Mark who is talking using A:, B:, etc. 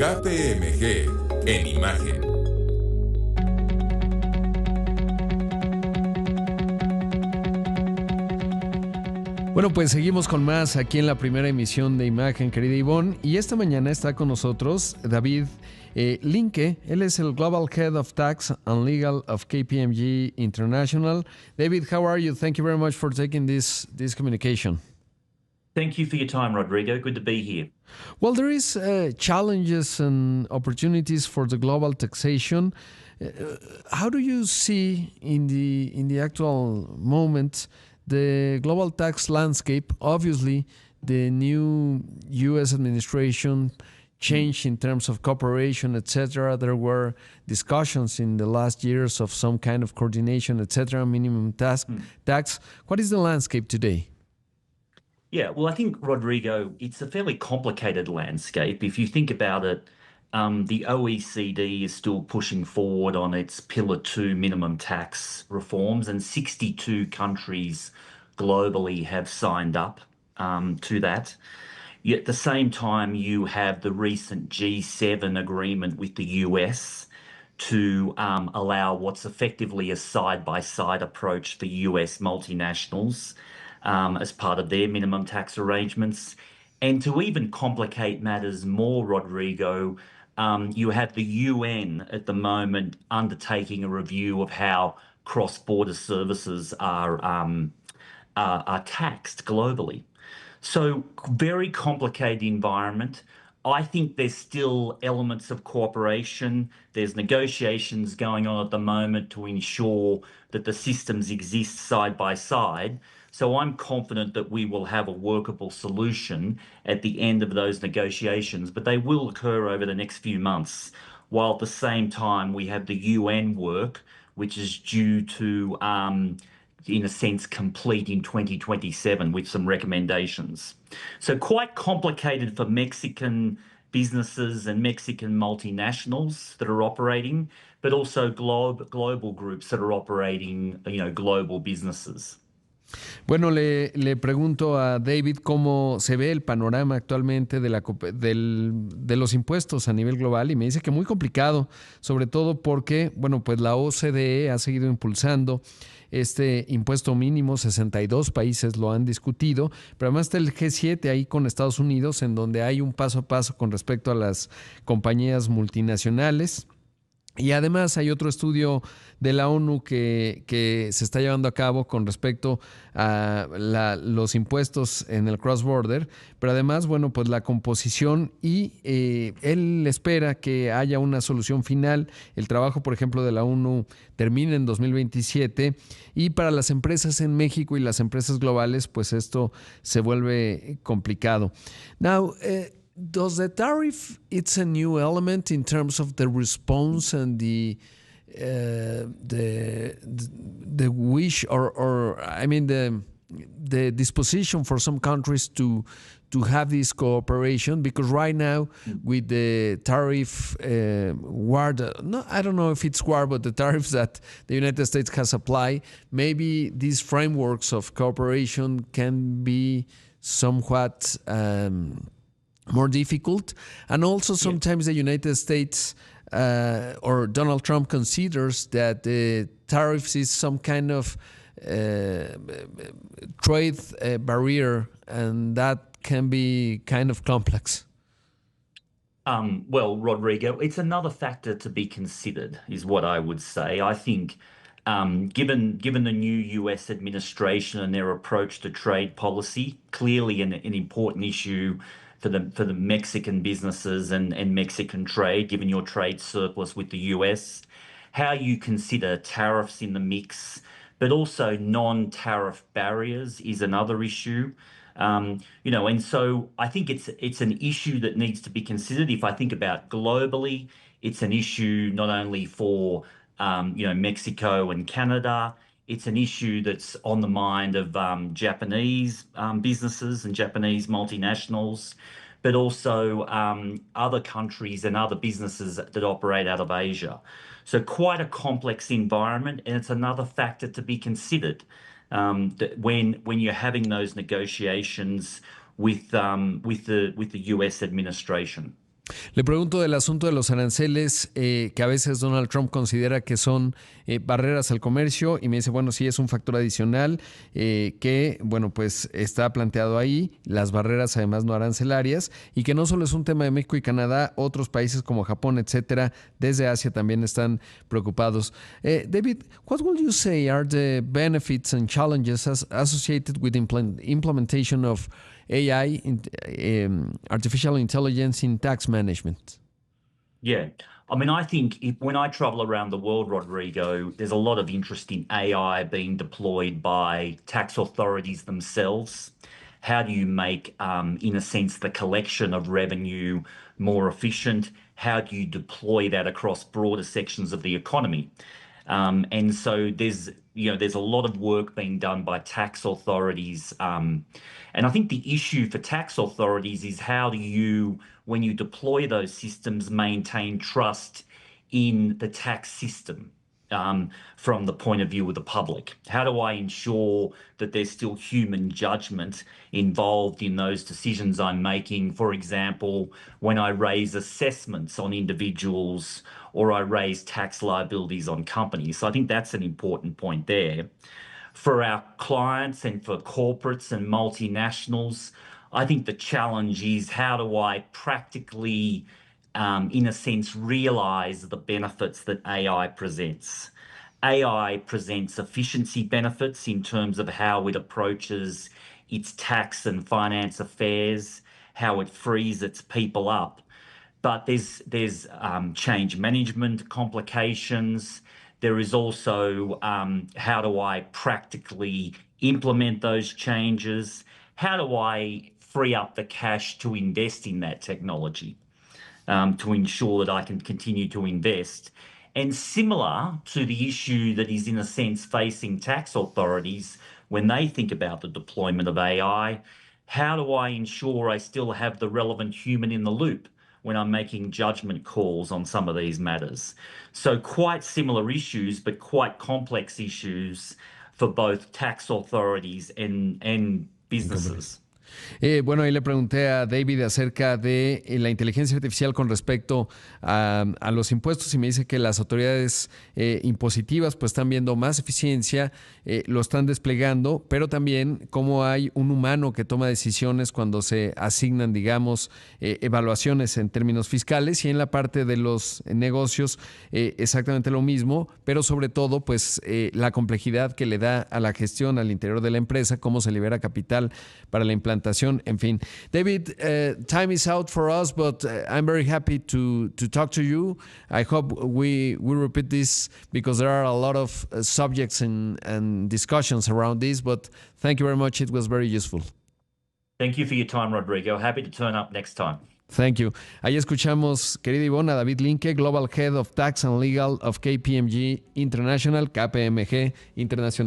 A: KPMG en imagen.
B: Bueno, pues seguimos con más aquí en la primera emisión de Imagen, querida Ivonne. Y esta mañana está con nosotros David Linke. Él es el Global Head of Tax and Legal of KPMG International. David, how are you? Thank you very much for taking this communication.
C: Thank you for your time, Rodrigo. Good to be here.
B: Well, there is challenges and opportunities for the global taxation. How do you see in the actual moment the global tax landscape? Obviously, the new U.S. administration changed in terms of cooperation, etc. There were discussions in the last years of some kind of coordination, etc., minimum tax. What is the landscape today?
C: Yeah, well, I think, Rodrigo, it's a fairly complicated landscape. If you think about it, the OECD is still pushing forward on its Pillar 2 minimum tax reforms, and 62 countries globally have signed up to that. Yet at the same time, you have the recent G7 agreement with the US to allow what's effectively a side-by-side approach for US multinationals as part of their minimum tax arrangements. And to even complicate matters more, Rodrigo, you have the UN at the moment undertaking a review of how cross-border services are taxed globally. So very complicated environment. I think there's still elements of cooperation. There's negotiations going on at the moment to ensure that the systems exist side by side. So I'm confident that we will have a workable solution at the end of those negotiations, but they will occur over the next few months, while at the same time we have the UN work, which is due to, in a sense, complete in 2027 with some recommendations. So quite complicated for Mexican businesses and Mexican multinationals that are operating, but also global groups that are operating, global businesses.
B: Bueno, le pregunto a David cómo se ve el panorama actualmente de los impuestos a nivel global y me dice que muy complicado, sobre todo porque, bueno, pues la OCDE ha seguido impulsando este impuesto mínimo, 62 países lo han discutido, pero además está el G7 ahí con Estados Unidos, en donde hay un paso a paso con respecto a las compañías multinacionales. Y además hay otro estudio de la ONU que se está llevando a cabo con respecto a los impuestos en el cross-border, pero además, bueno, pues la composición y él espera que haya una solución final. El trabajo, por ejemplo, de la ONU termina en 2027 y para las empresas en México y las empresas globales, pues esto se vuelve complicado. Now, does the tariff, it's a new element in terms of the response and the wish or I mean the disposition for some countries to have this cooperation, because right now with the tariff war, no, I don't know if it's war, but the tariffs that the United States has applied, maybe these frameworks of cooperation can be somewhat more difficult. And also sometimes the United States or Donald Trump considers that the tariffs is some kind of trade barrier, and that can be kind of complex.
C: Well, Rodrigo, it's another factor to be considered, is what I would say. I think given the new US administration and their approach to trade policy, clearly an important issue for the Mexican businesses and Mexican trade, given your trade surplus with the US, how you consider tariffs in the mix, but also non-tariff barriers is another issue. And so I think it's an issue that needs to be considered. If I think about globally, it's an issue not only for Mexico and Canada. It's an issue that's on the mind of Japanese businesses and Japanese multinationals, but also other countries and other businesses that operate out of Asia. So quite a complex environment, and it's another factor to be considered that when you're having those negotiations with the US administration.
B: Le pregunto del asunto de los aranceles, que a veces Donald Trump considera que son barreras al comercio, y me dice, bueno, sí es un factor adicional que, bueno, pues está planteado ahí, las barreras además no arancelarias, y que no solo es un tema de México y Canadá, otros países como Japón, etcétera, desde Asia también están preocupados. David, what would you say are the benefits and challenges associated with implementation of AI, artificial intelligence in tax management?
C: Yeah. I mean, I think when I travel around the world, Rodrigo, there's a lot of interest in AI being deployed by tax authorities themselves. How do you make, in a sense, the collection of revenue more efficient? How do you deploy that across broader sections of the economy? And so there's a lot of work being done by tax authorities. And I think the issue for tax authorities is how do you, when you deploy those systems, maintain trust in the tax system? From the point of view of the public? How do I ensure that there's still human judgment involved in those decisions I'm making? For example, when I raise assessments on individuals or I raise tax liabilities on companies. So I think that's an important point there. For our clients and for corporates and multinationals, I think the challenge is how do I practically, in a sense, realize the benefits that AI presents? AI presents efficiency benefits in terms of how it approaches its tax and finance affairs, how it frees its people up. But there's change management complications. There is also how do I practically implement those changes? How do I free up the cash to invest in that technology to ensure that I can continue to invest? And similar to the issue that is in a sense facing tax authorities when they think about the deployment of AI, how do I ensure I still have the relevant human in the loop when I'm making judgment calls on some of these matters? So quite similar issues, but quite complex issues for both tax authorities and businesses.
B: Bueno, ahí le pregunté a David acerca de la inteligencia artificial con respecto a los impuestos, y me dice que las autoridades impositivas pues están viendo más eficiencia, lo están desplegando, pero también cómo hay un humano que toma decisiones cuando se asignan, digamos, evaluaciones en términos fiscales, y en la parte de los negocios exactamente lo mismo, pero sobre todo pues la complejidad que le da a la gestión al interior de la empresa, cómo se libera capital para la implantación, en fin. David, time is out for us, but I'm very happy to talk to you. I hope we repeat this because there are a lot of subjects and discussions around this, but thank you very much. It was very useful.
C: Thank you for your time, Rodrigo. Happy to turn up next time.
B: Thank you. Ahí escuchamos, querida Ivonne, a David Linke, Global Head of Tax and Legal of KPMG International, KPMG Internacional.